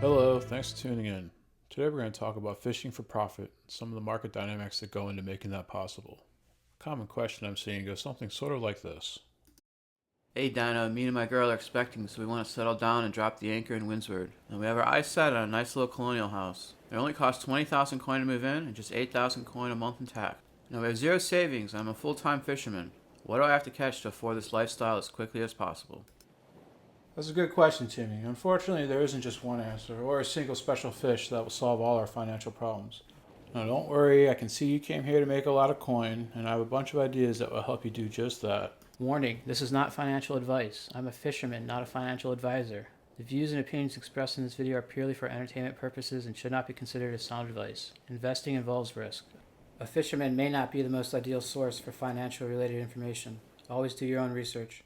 Hello, thanks for tuning in. Today we're going to talk about fishing for profit and some of the market dynamics that go into making that possible. A common question I'm seeing goes something sort of like this. Hey Dinah, me and my girl are expecting, so we want to settle down and drop the anchor in Windsward. And we have our eyes set on a nice little colonial house. It only costs 20,000 coin to move in and just 8,000 coin a month in tax. Now we have zero savings and I'm a full-time fisherman. What do I have to catch to afford this lifestyle as quickly as possible? That's a good question, Timmy. Unfortunately, there isn't just one answer or a single special fish that will solve all our financial problems. Now, don't worry, I can see you came here to make a lot of coin, and I have a bunch of ideas that will help you do just that. Warning, this is not financial advice. I'm a fisherman, not a financial advisor. The views and opinions expressed in this video are purely for entertainment purposes and should not be considered as sound advice. Investing involves risk. A fisherman may not be the most ideal source for financial related information. Always do your own research.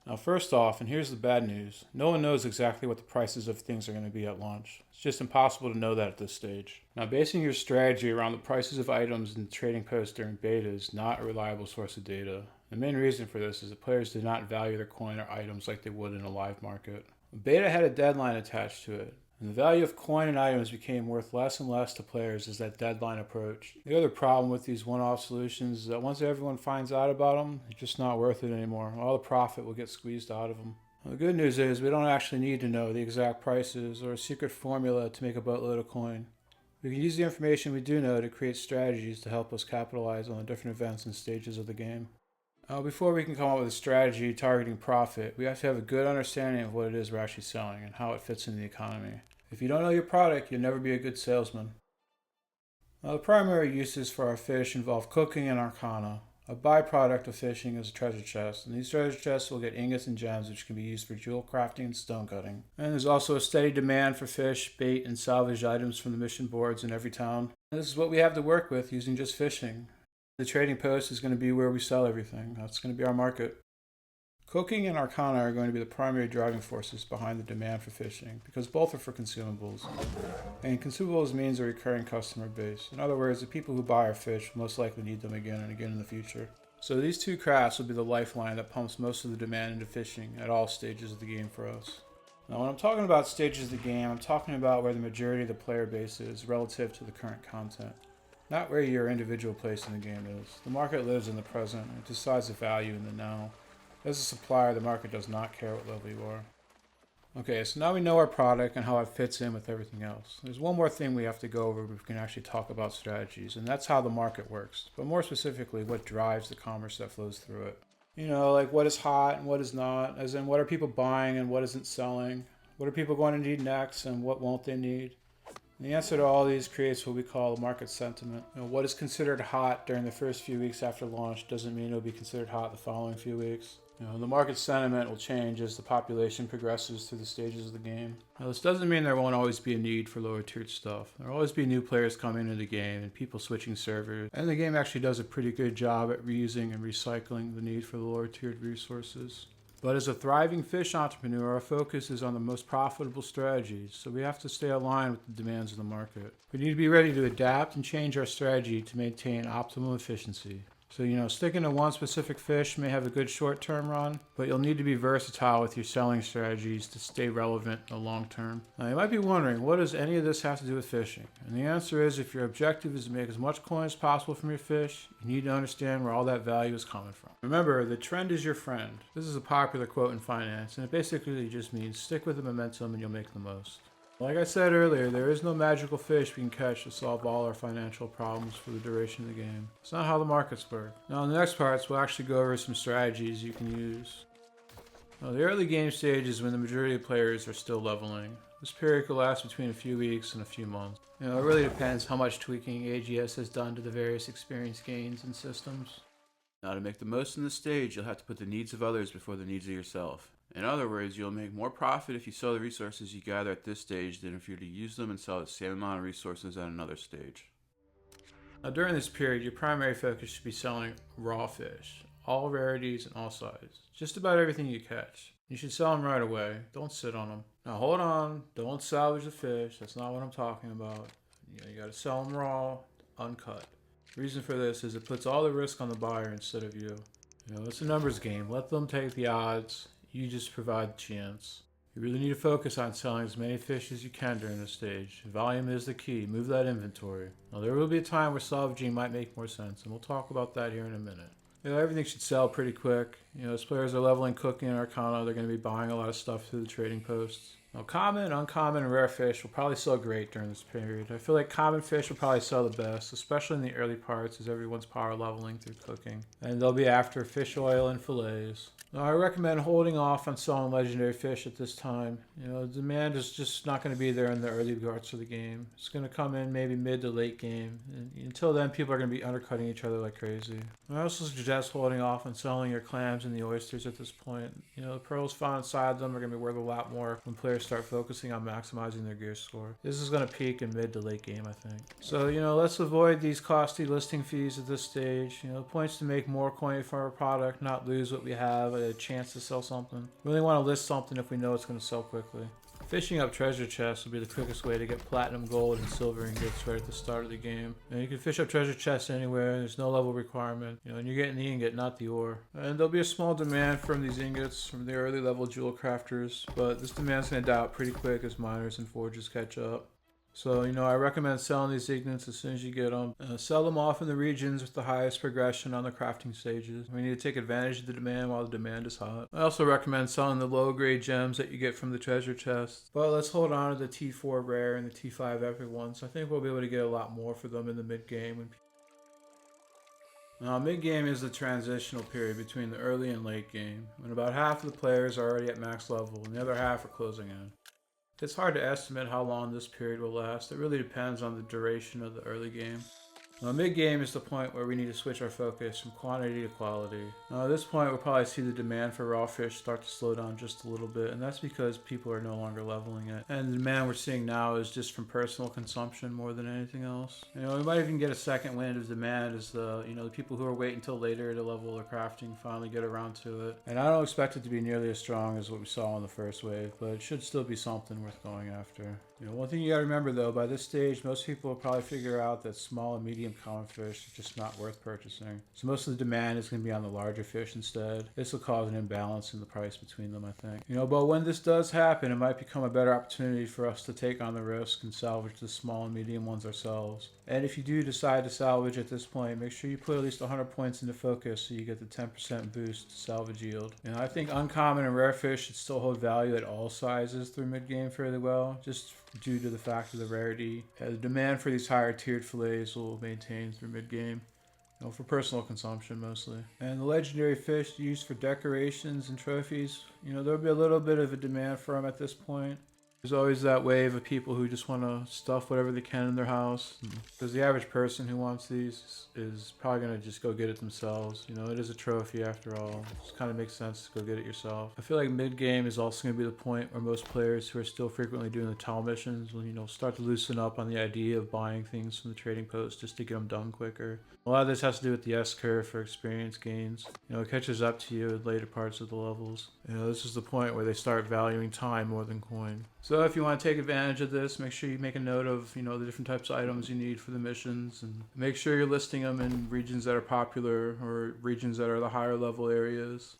Now, first off, and here's the bad news, no one knows exactly what the prices of things are going to be at launch. It's just impossible to know that at this stage. Now, basing your strategy around the prices of items in the trading post during beta is not a reliable source of data. The main reason for this is that players do not value their coin or items like they would in a live market. Beta had a deadline attached to it, and the value of coin and items became worth less and less to players as that deadline approached. The other problem with these one-off solutions is that once everyone finds out about them, it's just not worth it anymore. All the profit will get squeezed out of them. Well, the good news is we don't actually need to know the exact prices or a secret formula to make a boatload of coin. We can use the information we do know to create strategies to help us capitalize on the different events and stages of the game. Before we can come up with a strategy targeting profit, we have to have a good understanding of what it is we're actually selling and how it fits into the economy. If you don't know your product, you'll never be a good salesman. Now, the primary uses for our fish involve cooking and arcana. A byproduct of fishing is a treasure chest, and these treasure chests will get ingots and gems which can be used for jewel crafting and stone cutting. And there's also a steady demand for fish, bait, and salvage items from the mission boards in every town. And this is what we have to work with using just fishing. The trading post is going to be where we sell everything. That's going to be our market. Cooking and arcana are going to be the primary driving forces behind the demand for fishing because both are for consumables. And consumables means a recurring customer base. In other words, the people who buy our fish will most likely need them again and again in the future. So these two crafts will be the lifeline that pumps most of the demand into fishing at all stages of the game for us. Now, when I'm talking about stages of the game, I'm talking about where the majority of the player base is relative to the current content. Not where your individual place in the game is. The market lives in the present and it decides the value in the now. As a supplier, the market does not care what level you are. Okay, so now we know our product and how it fits in with everything else. There's one more thing we have to go over before we can actually talk about strategies, and that's how the market works. But more specifically, what drives the commerce that flows through it. You know, like what is hot and what is not, as in what are people buying and what isn't selling. What are people going to need next and what won't they need? The answer to all these creates what we call market sentiment. What is considered hot during the first few weeks after launch doesn't mean it'll be considered hot the following few weeks. The market sentiment will change as the population progresses through the stages of the game. Now, this doesn't mean there won't always be a need for lower tiered stuff. There will always be new players coming into the game and people switching servers. And the game actually does a pretty good job at reusing and recycling the need for the lower tiered resources. But as a thriving fish entrepreneur, our focus is on the most profitable strategies, so we have to stay aligned with the demands of the market. We need to be ready to adapt and change our strategy to maintain optimum efficiency. So, sticking to one specific fish may have a good short-term run, but you'll need to be versatile with your selling strategies to stay relevant in the long term. Now, you might be wondering, what does any of this have to do with fishing? And the answer is, if your objective is to make as much coin as possible from your fish, you need to understand where all that value is coming from. Remember, the trend is your friend. This is a popular quote in finance, and it basically just means stick with the momentum and you'll make the most. Like I said earlier, there is no magical fish we can catch to solve all our financial problems for the duration of the game. It's not how the markets work. Now in the next parts, we'll actually go over some strategies you can use. Now, the early game stage is when the majority of players are still leveling. This period could last between a few weeks and a few months. It really depends how much tweaking AGS has done to the various experience gains and systems. Now to make the most in this stage, you'll have to put the needs of others before the needs of yourself. In other words, you'll make more profit if you sell the resources you gather at this stage than if you were to use them and sell the same amount of resources at another stage. Now during this period, your primary focus should be selling raw fish, all rarities and all sizes, just about everything you catch. You should sell them right away, don't sit on them. Now hold on, don't salvage the fish, that's not what I'm talking about. You gotta sell them raw, uncut. The reason for this is it puts all the risk on the buyer instead of you. It's a numbers game, let them take the odds. You just provide the chance. You really need to focus on selling as many fish as you can during this stage. Volume is the key. Move that inventory. Now, there will be a time where salvaging might make more sense, and we'll talk about that here in a minute. Everything should sell pretty quick. As players are leveling cooking and arcana, they're going to be buying a lot of stuff through the trading posts. Now, common, uncommon, and rare fish will probably sell great during this period. I feel like common fish will probably sell the best, especially in the early parts as everyone's power leveling through cooking. And they'll be after fish oil and fillets. Now, I recommend holding off on selling legendary fish at this time. Demand is just not going to be there in the early parts of the game. It's going to come in maybe mid to late game. And until then, people are going to be undercutting each other like crazy. I also suggest holding off on selling your clams and the oysters at this point. The pearls found inside them are going to be worth a lot more when players start focusing on maximizing their gear score. This is going to peak in mid to late game, I think. So, let's avoid these costly listing fees at this stage. The point's to make more coin for our product, not lose what we have, a chance to sell something. We only want to list something if we know it's going to sell quickly. Fishing up treasure chests will be the quickest way to get platinum, gold, and silver ingots right at the start of the game. And you can fish up treasure chests anywhere. There's no level requirement. And you're getting the ingot, not the ore. And there'll be a small demand from these ingots from the early level jewel crafters, but this demand's going to die out pretty quick as miners and forges catch up. So, I recommend selling these ingots as soon as you get them. Sell them off in the regions with the highest progression on the crafting stages. We need to take advantage of the demand while the demand is hot. I also recommend selling the low grade gems that you get from the treasure chest. But let's hold on to the T4 rare and the T5 epic ones. I think we'll be able to get a lot more for them in the mid game. Now, mid game is the transitional period between the early and late game, when about half of the players are already at max level and the other half are closing in. It's hard to estimate how long this period will last. It really depends on the duration of the early game. Now, mid-game is the point where we need to switch our focus from quantity to quality. Now, at this point, we'll probably see the demand for raw fish start to slow down just a little bit, and that's because people are no longer leveling it. And the demand we're seeing now is just from personal consumption more than anything else. We might even get a second wind of demand as the people who are waiting until later to level their crafting finally get around to it. And I don't expect it to be nearly as strong as what we saw in the first wave, but it should still be something worth going after. One thing you gotta remember though, by this stage, most people will probably figure out that small and medium common fish are just not worth purchasing. So most of the demand is gonna be on the larger fish instead. This will cause an imbalance in the price between them, I think. But when this does happen, it might become a better opportunity for us to take on the risk and salvage the small and medium ones ourselves. And if you do decide to salvage at this point, make sure you put at least 100 points into focus so you get the 10% boost to salvage yield. I think uncommon and rare fish should still hold value at all sizes through mid-game fairly well, just due to the fact of the rarity. The demand for these higher tiered fillets will maintain through mid-game. For personal consumption mostly. And the legendary fish used for decorations and trophies, there'll be a little bit of a demand for them at this point. There's always that wave of people who just want to stuff whatever they can in their house. Because the average person who wants these is probably going to just go get it themselves. It is a trophy after all. It just kind of makes sense to go get it yourself. I feel like mid-game is also going to be the point where most players who are still frequently doing the towel missions will, start to loosen up on the idea of buying things from the trading post just to get them done quicker. A lot of this has to do with the S-curve for experience gains. It catches up to you in later parts of the levels. This is the point where they start valuing time more than coin. So if you want to take advantage of this, make sure you make a note of, the different types of items you need for the missions, and make sure you're listing them in regions that are popular or regions that are the higher level areas.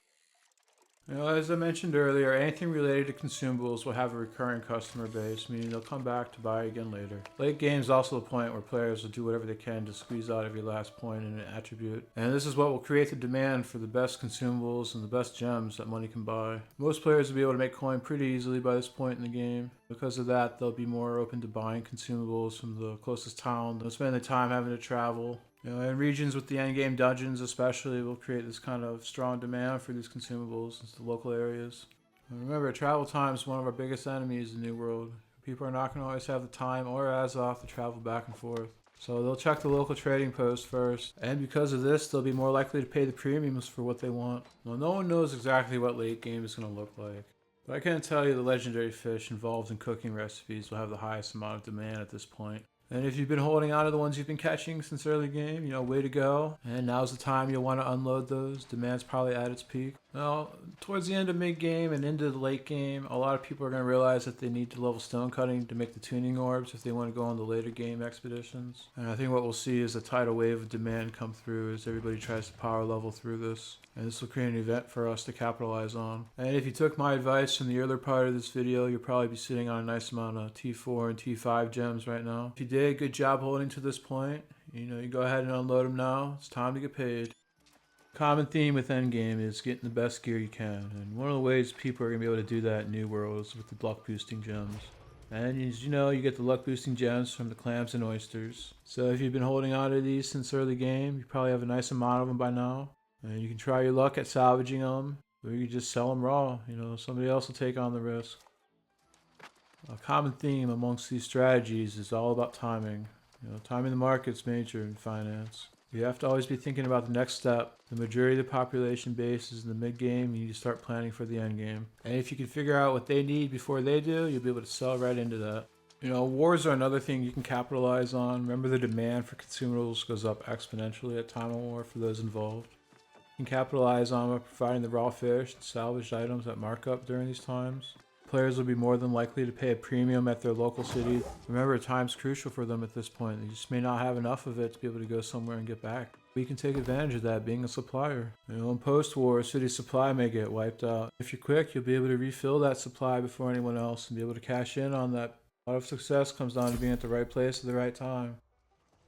As I mentioned earlier, anything related to consumables will have a recurring customer base, meaning they'll come back to buy again later. Late game is also the point where players will do whatever they can to squeeze out every last point in an attribute. And this is what will create the demand for the best consumables and the best gems that money can buy. Most players will be able to make coin pretty easily by this point in the game. Because of that, they'll be more open to buying consumables from the closest town. They'll spend the time having to travel. In regions with the endgame dungeons especially will create this kind of strong demand for these consumables in the local areas. And remember, travel time is one of our biggest enemies in New World. People are not going to always have the time or Azoth to travel back and forth. So they'll check the local trading post first, and because of this, they'll be more likely to pay the premiums for what they want. Well, no one knows exactly what late game is going to look like. But I can tell you the legendary fish involved in cooking recipes will have the highest amount of demand at this point. And if you've been holding on to the ones you've been catching since early game, way to go. And now's the time you'll want to unload those. Demand's probably at its peak. Well, towards the end of mid-game and into the late game, a lot of people are going to realize that they need to level stone cutting to make the tuning orbs if they want to go on the later game expeditions. And I think what we'll see is a tidal wave of demand come through as everybody tries to power level through this. And this will create an event for us to capitalize on. And if you took my advice from the earlier part of this video, you'll probably be sitting on a nice amount of T4 and T5 gems right now. If you did, good job holding to this point. You go ahead and unload them now. It's time to get paid. Common theme with endgame is getting the best gear you can, and one of the ways people are going to be able to do that in New World is with the luck boosting gems. And as you know, you get the luck boosting gems from the clams and oysters. So if you've been holding on to these since early game, you probably have a nice amount of them by now. And you can try your luck at salvaging them, or you can just sell them raw. Somebody else will take on the risk. A common theme amongst these strategies is all about timing. Timing the market's major in finance. You have to always be thinking about the next step. The majority of the population base is in the mid-game. You need to start planning for the end game. And if you can figure out what they need before they do, you'll be able to sell right into that. Wars are another thing you can capitalize on. Remember, the demand for consumables goes up exponentially at time of war for those involved. You can capitalize on by providing the raw fish and salvaged items at markup during these times. Players will be more than likely to pay a premium at their local city. Remember, time's crucial for them at this point. They just may not have enough of it to be able to go somewhere and get back. We can take advantage of that being a supplier. In post-war, city supply may get wiped out. If you're quick, you'll be able to refill that supply before anyone else and be able to cash in on that. A lot of success comes down to being at the right place at the right time.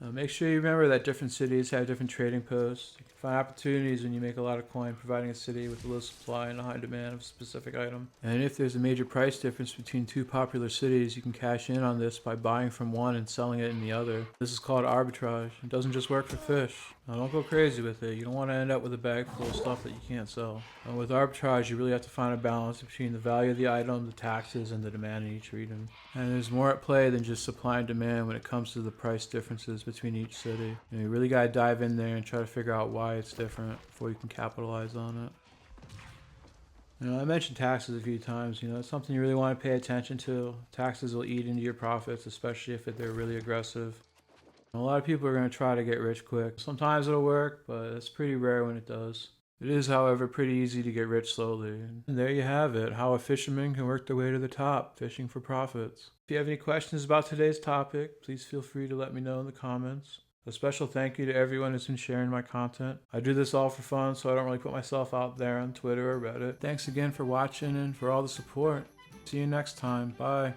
Make sure you remember that different cities have different trading posts. You can find opportunities when you make a lot of coin, providing a city with a low supply and a high demand of a specific item. And if there's a major price difference between two popular cities, you can cash in on this by buying from one and selling it in the other. This is called arbitrage. It doesn't just work for fish. Now, don't go crazy with it. You don't want to end up with a bag full of stuff that you can't sell. And with arbitrage, you really have to find a balance between the value of the item, the taxes, and the demand in each region. And there's more at play than just supply and demand when it comes to the price differences between each city. You really got to dive in there and try to figure out why it's different before you can capitalize on it. I mentioned taxes a few times. It's something you really want to pay attention to. Taxes will eat into your profits, especially if they're really aggressive. A lot of people are going to try to get rich quick. Sometimes it'll work, but it's pretty rare when it does. It is, however, pretty easy to get rich slowly. And there you have it, how a fisherman can work their way to the top, fishing for profits. If you have any questions about today's topic, please feel free to let me know in the comments. A special thank you to everyone who's been sharing my content. I do this all for fun, so I don't really put myself out there on Twitter or Reddit. Thanks again for watching and for all the support. See you next time. Bye.